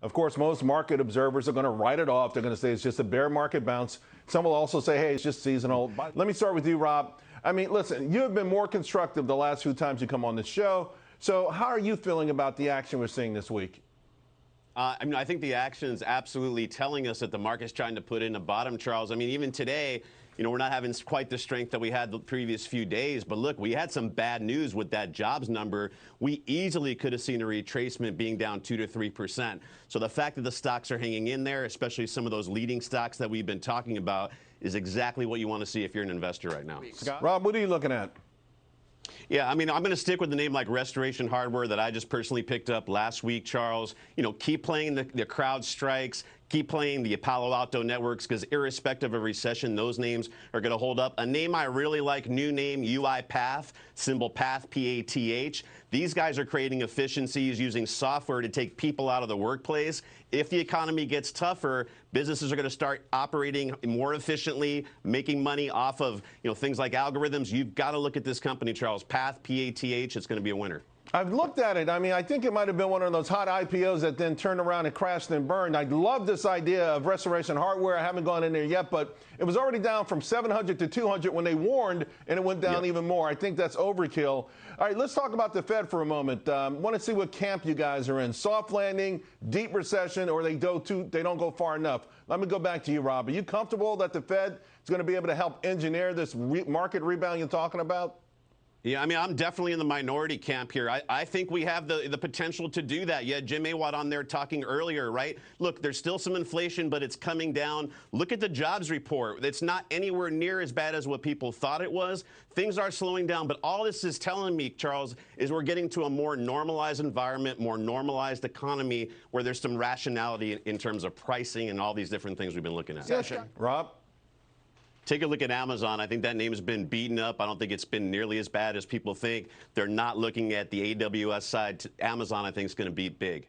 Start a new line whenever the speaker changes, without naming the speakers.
Of course, most market observers are going to write it off. They're going to say it's just a bear market bounce. Some will also say, hey, it's just seasonal. Let me start with you, Rob. I mean, listen, you have been more constructive the last few times you come on this show. So how are you feeling about the action we're seeing this week?
I think the action is absolutely telling us that the market's trying to put in a bottom, Charles. I mean, even today, we're not having quite the strength that we had the previous few days. But look, we had some bad news with that jobs number. We easily could have seen a retracement being down 2 to 3%. So the fact that the stocks are hanging in there, especially some of those leading stocks that we've been talking about, is exactly what you want to see if you're an investor right now.
Scott? Rob, what are you looking at?
Yeah, I mean, I'm going to stick with the name like Restoration Hardware that I just personally picked up last week, Charles. Keep playing the CrowdStrikes, keep playing the Palo Alto networks, because irrespective of recession, those names are going to hold up. A name I really like, new name, UiPath, symbol PATH, P-A-T-H. These guys are creating efficiencies using software to take people out of the workplace. If the economy gets tougher, businesses are going to start operating more efficiently, making money off of things like algorithms. You've got to look at this company, Charles. PATH, P-A-T-H. It's going to be a winner.
I've looked at it. I mean, I think it might have been one of those hot IPOs that then turned around and crashed and burned. I love this idea of Restoration Hardware. I haven't gone in there yet, but it was already down from 700 to 200 when they warned, and it went down even more. I think that's overkill. All right, let's talk about the Fed for a moment. Want to see what camp you guys are in. Soft landing, deep recession, or they don't go far enough. Let me go back to you, Rob. Are you comfortable that the Fed is going to be able to help engineer this market rebound you're talking about?
Yeah, I mean, I'm definitely in the minority camp here. I think we have the potential to do that. You had Jim Awad on there talking earlier, right? Look, there's still some inflation, but it's coming down. Look at the jobs report. It's not anywhere near as bad as what people thought it was. Things are slowing down, but all this is telling me, Charles, is we're getting to a more normalized environment, more normalized economy, where there's some rationality in terms of pricing and all these different things we've been looking at.
Yes, Rob?
Take a look at Amazon. I think that name has been beaten up. I don't think it's been nearly as bad as people think. They're not looking at the AWS side. Amazon, I think, is going to be big.